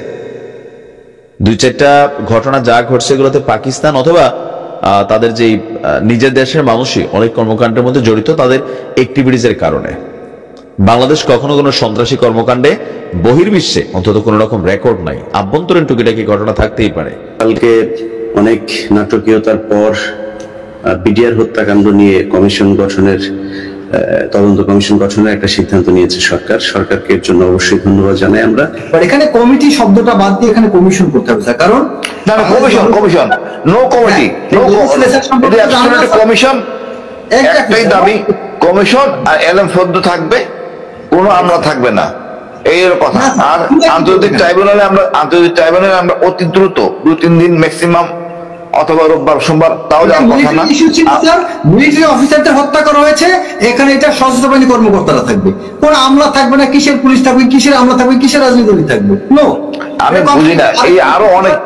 2-4টা ঘটনা যা ঘটছে এগুলোতে পাকিস্তান অথবা তাদের যে নিজের দেশের মানুষই অনেক কর্মকাণ্ডের মধ্যে জড়িত তাদের অ্যাক্টিভিটিসের কারণে। বাংলাদেশ কখনো কোনো সন্ত্রাসী কর্মকাণ্ডে বহির্বিশ্বে অন্তত কোনো রকম রেকর্ড নাই, আভ্যন্তরীণ টুকিটাকি ঘটনা থাকতেই পারে। কালকে অনেক নাটকীয়তার পর বিডিআর হত্যাকাণ্ড নিয়ে কমিশন গঠনের, তদন্ত কমিশন গঠনের একটা সিদ্ধান্ত নিয়েছে সরকার। সরকারকে এর জন্য অবশ্যই ধন্যবাদ জানাই আমরা। এখানে কমিটি শব্দটা বাদ দিয়ে এখানে কমিশন করতে হবে, কারণ কমিশন নো কমিটি কমিশন একটাই দাবি, কমিশন আর এলএম ফদ্দ থাকবে, কোনো আমলা থাকবে না, এই কথা। আর আন্তর্জাতিক ট্রাইব্যুনালে আমরা অতি দ্রুত 2-3 দিন ম্যাক্সিমাম অথবা রোববার সোমবার, তাও যাওয়ার কথা না। মিলিটারি অফিসারদের হত্যা করা হয়েছে, এখানে এটা সশস্ত্র বাহিনী কর্মকর্তারা থাকবে, কোন আমলা থাকবে না। কিসের পুলিশ থাকবে, কিসের আমলা থাকবে, কিসের রাজনীতি থাকবে? নো, আমি বুঝি না। এই আরো অনেক,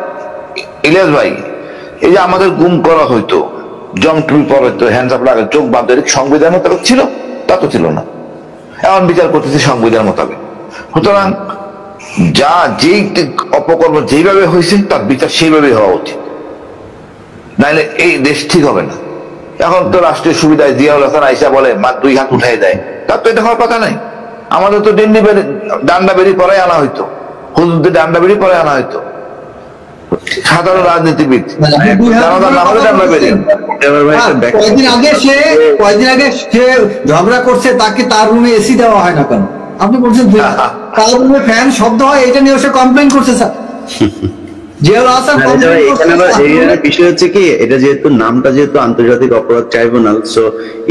ইলিয়াস ভাই, এই যে আমাদের গুম করা হইতো, জমটুপি পরা হইতো, হ্যান্ডস আপ লাগা, চোখ বাঁধা, সংবিধান মোতাবেক ছিল? তা তো ছিল না। এখন বিচার করতেছে সংবিধান মোতাবেক। সুতরাং যা যেই অপকর্ম যেইভাবে হয়েছে তার বিচার সেইভাবে হওয়া উচিত, নাইলে এই দেশ ঠিক হবে না। এখন তো রাষ্ট্রীয় সুবিধায় জিয়াউল হাসান আইসা বলে 2 হাত উঠাই দেয়, তার তো এটা হওয়ার কথা নাই। আমাদের তো ডান্ডা বেরি পরে আনা হইতো, হুজুরদের ডান্ডা বেরি পরে আনা হইতো। সাধারণ রাজনীতিবিদ কয়েকদিন আগে সে ঝগড়া করছে, তাকে তার রুমে এসি দেওয়া হয় না কেন? আপনি বলছেন তার রুমে ফ্যান শব্দ হয়, এটা নিয়ে সে কমপ্লেন করছে স্যার। বিষয় হচ্ছে কি, এটা যেহেতু নামটা যেহেতু আন্তর্জাতিক অপরাধ ট্রাইব্যুনাল, সো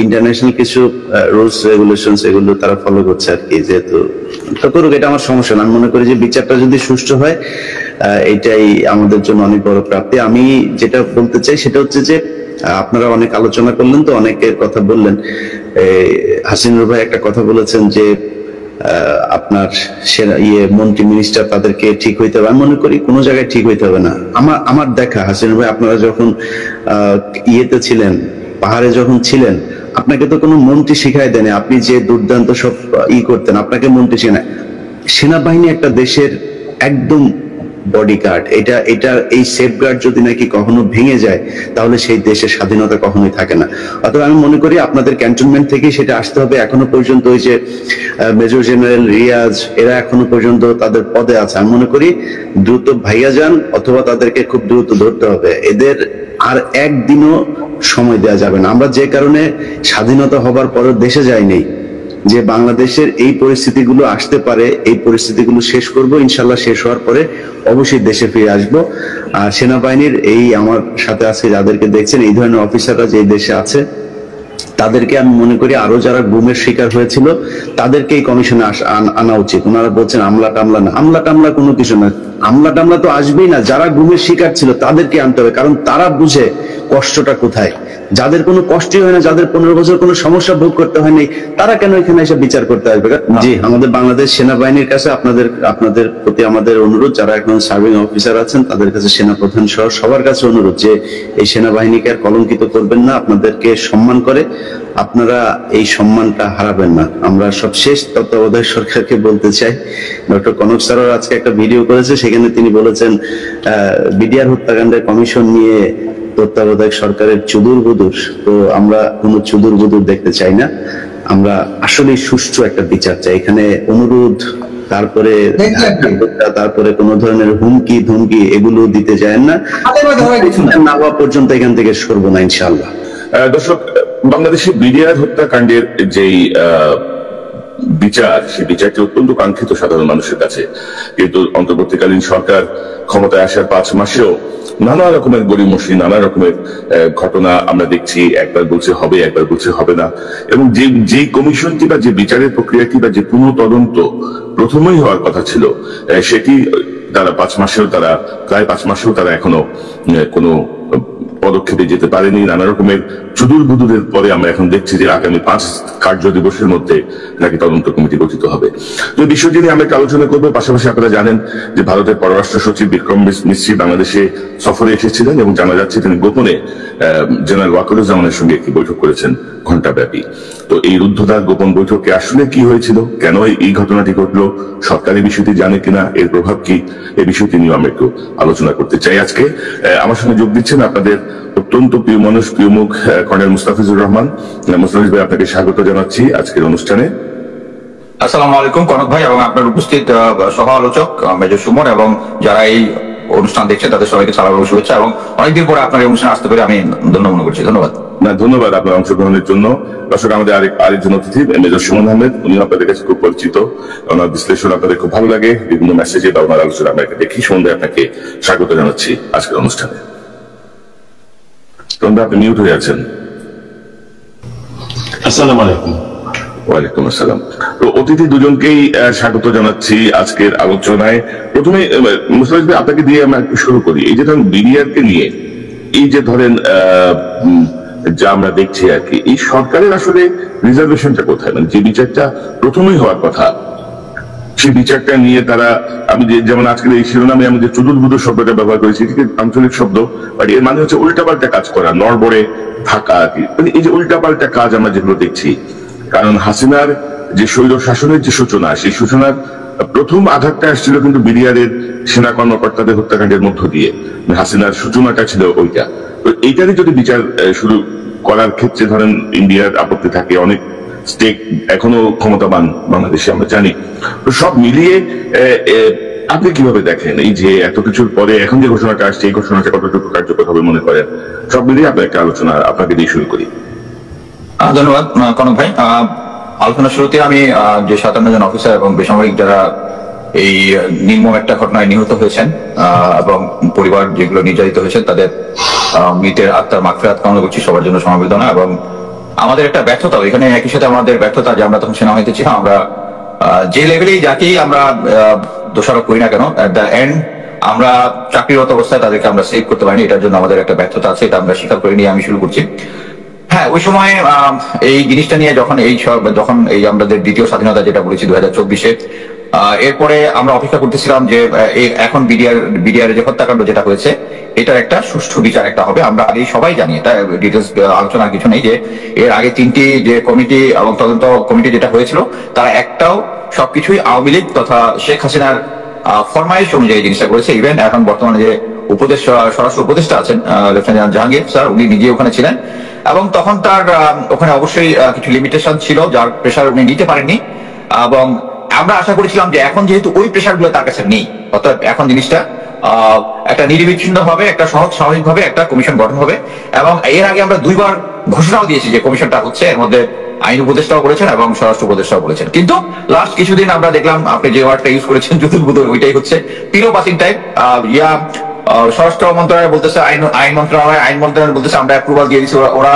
ইন্টারন্যাশনাল কিছু রুলস রেগুলেশন এগুলো তারা ফলো করছে আর কি। যেহেতু তো করুক, এটা আমার সমস্যা না। আমি মনে করি যে বিচারটা যদি সুষ্ঠু হয়, এটাই আমাদের জন্য অনেক বড় প্রাপ্তি। আমি যেটা বলতে চাই সেটা হচ্ছে যে আপনারা অনেক আলোচনা করলেন, তো অনেকের কথা বললেন। হাসিনুর ভাই একটা কথা বলেছেন যে আপনার মন্ত্রী মিনিস্টার তাদেরকে ঠিক হইতে হবে। আমি মনে করি কোনো জায়গায় ঠিক হইতে হবে না। আমার দেখা হাসিনুর ভাই, আপনারা যখন ইয়েতে ছিলেন, পাহাড়ে যখন ছিলেন, আপনাকে তো কোনো মন্ত্রী শিখাই দেন। আপনি যে দুর্দান্ত সব করতেন, আপনাকে মন্ত্রী শেখায়। সেনাবাহিনী একটা দেশের একদম বডি গার্ড। এটা এই সেফগার্ড যদি নাকি কখনো ভেঙে যায়, তাহলে সেই দেশের স্বাধীনতা কখনোই থাকে না। অথবা আমি মনে করি আপনাদের ক্যান্টনমেন্ট থেকে সেটা আসতে হবে। এখনো পর্যন্ত ওই যে মেজর জেনারেল রিয়াজ, এরা এখনো পর্যন্ত তাদের পদে আছে। আমি মনে করি দ্রুত ভাইয়া যান, অথবা তাদেরকে খুব দ্রুত ধরতে হবে। এদের আর একদিনও সময় দেওয়া যাবে না। আমরা যে কারণে স্বাধীনতা হবার পরও দেশে যাইনি, যে বাংলাদেশের এই পরিস্থিতিগুলো আসতে পারে, এই পরিস্থিতিগুলো শেষ করব ইনশাল্লাহ। শেষ হওয়ার পরে অবশ্যই দেশে ফিরে আসব। আর সেনাবাহিনীর এই আমার সাথে আজকে যাদেরকে দেখছেন, এই ধরনের অফিসাররা যে দেশে আছে, তাদেরকে আমি মনে করি আরো যারা গুমের শিকার হয়েছিল তাদেরকে এই কমিশনে আনা উচিত। ওনারা বলছেন আমলা টামলা না, আমলা টামলা কোনো কিছু না। আমলা টামলা তো আসবেই না, যারা গুমের শিকার ছিল তাদেরকে আনতে হবে। কারণ তারা বুঝে কষ্টটা কোথায়। যাদের কোনো কষ্টই হয় না, যাদের 15 বছর কোনো সমস্যা ভোগ করতে হয়নি, তারা কেন এখানে এসে বিচার করতে আসবে? জি, আমাদের বাংলাদেশ সেনাবাহিনীর কাছে আপনাদের প্রতি আমাদের অনুরোধ, যারা এখন সার্ভিং অফিসার আছেন তাদের কাছে, সেনাপ্রধান সহ সবার কাছে অনুরোধ যে এই সেনাবাহিনীকে আর কলঙ্কিত করবেন না। আপনাদেরকে সম্মান করে আপনারা এই সম্মানটা হারাবেন না। আমরা সবশেষ তত্ত্বাবধায়ক সরকারকে বলতে চাই, ডক্টর কনক স্যার আজকে একটা ভিডিও করেছে, সেখানে তিনি বলেছেন বিডিআর হত্যাকাণ্ডের কমিশন নিয়ে তত্ত্বাবধায়ক সরকারের চুদুর বুদুর। তো আমরা কোনো চুদুর বুদুর দেখতে চাই না। আমরা আসলে সুষ্ঠু একটা বিচার চাই। এখানে অনুরোধ, তারপরে কোন ধরনের হুমকি ধুমকি এগুলো দিতে যায় না। না হওয়া পর্যন্ত এখান থেকে সরবো না ইনশাআল্লাহ। দর্শক, বাংলাদেশের বিডিআর হত্যাকাণ্ডের যেই বিচার, সেই বিচারটি অত্যন্ত কাঙ্ক্ষিত সাধারণ মানুষের কাছে। কিন্তু অন্তর্বর্তীকালীন সরকার ক্ষমতায় আসার 5 মাসেও নানা রকমের গড়িমসি, নানা রকমের ঘটনা আমরা দেখছি। একবার বলছে হবে, একবার বলছে হবে না। এবং যে কমিশনটি বা যে বিচারের প্রক্রিয়াটি বা যে পুনঃ তদন্ত প্রথমেই হওয়ার কথা ছিল, সেটি তারা প্রায় 5 মাসেও তারা এখনো কোনো পদক্ষেপে যেতে পারেনি। নানা রকমের চুদুর বুদুরের পরে আমরা এখন দেখছি যে আগামী 5 কার্য দিবসের মধ্যে নাকি তদন্ত কমিটি গঠিত হবে। তো বিষয়টি নিয়ে আমরা আলোচনা করবো। পাশাপাশি আপনারা জানেন যে ভারতের পররাষ্ট্র সচিব বিক্রম মিশ্রি বাংলাদেশে সফরে এসেছিলেন এবং জানা যাচ্ছে তিনি গোপনে জেনারেল ওয়াকারুজ্জামানের সঙ্গে একটি বৈঠক করেছেন ঘণ্টাব্যাপী। তো এই রুদ্ধদ্বার গোপন বৈঠকে আসলে কি হয়েছিল, কেন এই ঘটনাটি ঘটলো, সরকার এই বিষয়টি জানে কিনা, এর প্রভাব কি, এই বিষয়টি নিয়ে আমরা একটু আলোচনা করতে চাই। আজকে আমার সঙ্গে যোগ দিচ্ছেন আপনাদের অত্যন্ত প্রিয় মানুষ, প্রিয় মুখ, কর্নেল মুস্তাফিজুর রহমান। মুস্তাফিজ ভাই, আপনাকে স্বাগত জানাচ্ছি আজকের অনুষ্ঠানে। আসসালামু আলাইকুম কনক ভাই এবং আপনার উপস্থিত সহ আলোচক মেজর সুমন এবং যারা এই অনুষ্ঠান দেখছে তাদের সবাইকে সালাম এবং শুভেচ্ছা। এবং অনেকদিন পরে আপনার এই অনুষ্ঠানে আসতে পেরে আমি ধন্য মনে করছি। ধন্যবাদ। ধন্যবাদ আপনার অংশগ্রহণের জন্য। দর্শক, আমাদের আরেকজন অতিথি মেজর সুমন আহমেদ, উনি আপনাদের কাছে খুব পরিচিত। ওনার বিশ্লেষণ আপনাদের খুব ভালো লাগে, বিভিন্ন মেসেজে বা ওনার আলোচনা আমরা দেখি। সুমন ভাই, আপনাকে স্বাগত জানাচ্ছি আজকের অনুষ্ঠানে। আপনি মিউট হয়ে আছেন। আসসালামু আলাইকুম। ওয়ালাইকুম আসসালাম। তো অতিথি দুজনকেই স্বাগত জানাচ্ছি আজকের আলোচনায়। প্রথমে মুস্তাফিজ ভাই, আপনাকে দিয়ে আমরা শুরু করি। এই যে ধরেন বিডিআরকে নিয়ে এই যে ধরেন যা আমরা দেখছি আর কি, এই সরকারের আসলে রিজার্ভেশনটা কোথায়? মানে যে বিচারটা প্রথমেই হওয়ার কথা, সেই বিচারটা নিয়ে তারা, আমি যেমন আজকের এই শিরোনামে আমি যে চুদুর বুদুর শব্দটা ব্যবহার করেছি, এটিকে আঞ্চলিক শব্দ, বাট এর মানে হচ্ছে উল্টাপাল্টা কাজ করা, নড়বড়ে থাকা আর কি। মানে এই যে উল্টাপাল্টা কাজ আমরা যেগুলো দেখছি, কারণ হাসিনার যে স্বৈর শাসনের যে সূচনা, সেই সূচনার প্রথম আঘাতটা আসছিল কিন্তু বিডিআরের সেনা কর্মকর্তাদের হত্যাকাণ্ডের মধ্য দিয়ে। হাসিনার সূচনাটা ছিল ওইটা। তো এইটারই যদি বিচার শুরু করার ক্ষেত্রে ধরেন ইন্ডিয়ার আপত্তি থাকে, অনেক স্টেক এখনো ক্ষমতাবান বাংলাদেশে আমরা জানি। তো সব মিলিয়ে আপনি কিভাবে দেখেন এই যে এত কিছুর পরে এখন যে ঘোষণাটা আসছে, এই ঘোষণাটা কতটুকু কার্যকর হবে মনে করেন? সব মিলিয়ে আপনার একটা আলোচনা আপনাকে দিয়ে শুরু করি। ধন্যবাদ কনক ভাই। আলোচনার শুরুতে আমি যে 57 জন অফিসার এবং বেসামরিক যারা এই নির্মম একটা ঘটনায় নিহত হয়েছেন এবং পরিবার যেগুলো নির্যাতিত হয়েছেন তাদের মৃতের আত্মার মাগফিরাত কামনা করছি, সবার জন্য সমবেদনা। এবং আমাদের একটা ব্যর্থতা এখানে, একই সাথে আমাদের ব্যর্থতা যে আমরা তখন সেনাবাহিনীতে ছিলাম, আমরা যে লেভেলেই যাকেই আমরা দোষারোপ করি না কেন, এট দ্য এন্ড আমরা চাকরিরত অবস্থায় তাদেরকে আমরা সেভ করতে পারিনি। এটার জন্য আমাদের একটা ব্যর্থতা আছে, এটা আমরা স্বীকার করে নিয়ে আমি শুরু করছি। হ্যাঁ, ওই সময় এই জিনিসটা নিয়ে যখন এই আমাদের দ্বিতীয় স্বাধীনতা যেটা বলেছি 2024-এ, এরপরে আমরা অপেক্ষা করতেছিলাম যে এখন বিডিআর যে হত্যাকাণ্ড যেটা হয়েছে এটার একটা সুষ্ঠু বিচার একটা হবে। আমরা আগেই সবাই জানি, এটা ডিটেলস আলোচনার কিছু নেই, যে এর আগে 3টি যে কমিটি এবং তদন্ত কমিটি যেটা হয়েছিল তারা একটাও সবকিছুই আওয়ামী লীগ তথা শেখ হাসিনার ফরমাইশ অনুযায়ী জিনিসটা করেছে। ইভেন এখন বর্তমানে যে স্বরাষ্ট্র উপদেষ্টা আছেন লেফটেন্যান্ট জাহাঙ্গীর স্যার, উনি নিজে ওখানে ছিলেন এবং তখন তার ওখানে অবশ্যই কিছু লিমিটেশন ছিল যার প্রেশার উনি নিতে পারেননি। এবং আমরা আশা করেছিলাম যে এখন যেহেতু ওই প্রেশার গুলো তার কাছে নেই, অর্থাৎ এখন জিনিসটা একটা নিরবিচ্ছিন্ন ভাবে একটা সহজ স্বাভাবিক ভাবে একটা কমিশন গঠন হবে। এবং এর আগে আমরা 2বার ঘোষণাও দিয়েছি যে কমিশনটা হচ্ছে, এর মধ্যে আইন উপদেষ্টাও বলেছেন এবং স্বরাষ্ট্র উপদেষ্টাও বলেছেন। কিন্তু লাস্ট কিছুদিন আমরা দেখলাম আপনি যে ওয়ার্ডটা ইউজ করেছেন জুতুল বুতুল, ওইটাই হচ্ছে পিলো পাসিং টাইপ। স্বরাষ্ট্র মন্ত্রণালয় বলতেছে, আইন মন্ত্রণালয় বলতেছে আমরা অ্যাপ্রুভাল দিয়ে দিচ্ছি, ওরা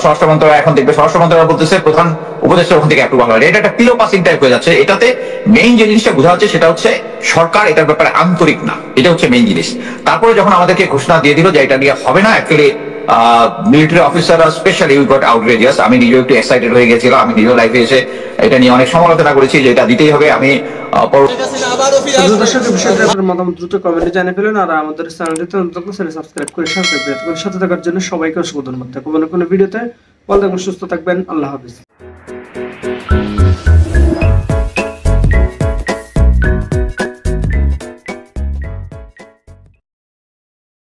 স্বরাষ্ট্র মন্ত্রণালয় এখন দেখবে, স্বরাষ্ট্র মন্ত্রণালয় বলতেছে প্রধান উপদেষ্টা ওখান থেকে অ্যাপ্রুভাল হয়। এটা একটা পিলো পাসিং টাইপ হয়ে যাচ্ছে। এটাতে মেইন যে জিনিসটা বোঝা যাচ্ছে সেটা হচ্ছে সরকার এটার ব্যাপারে আন্তরিক না, এটা হচ্ছে মেইন জিনিস। তারপরে যখন আমাদেরকে ঘোষণা দিয়ে দিল যে এটা নিয়ে হবে না, অ্যাকচুয়ালি মিলিটারি অফিসাররা স্পেশালি উই গট আউটরেজিয়াস। আমি নিজেও একটু এক্সাইটেড হয়ে গেছিলাম, আমি নিজেও লাইফে এসে এটা নিয়ে অনেক সমালোচনা করেছি যে এটা দিতেই হবে। আমি দর্শকের বিষয়টা আপনার মতামত দ্রুত কমেন্টে জানিয়ে ফেলুন, আর আমাদের চ্যানেলটিতে সাবস্ক্রাইব করে সাথে থাকার জন্য সবাইকে অসংখ্য ধন্যবাদ। থাকবো কোনো ভিডিওতে, ভালো থাকবেন, সুস্থ থাকবেন, আল্লাহ হাফিজ।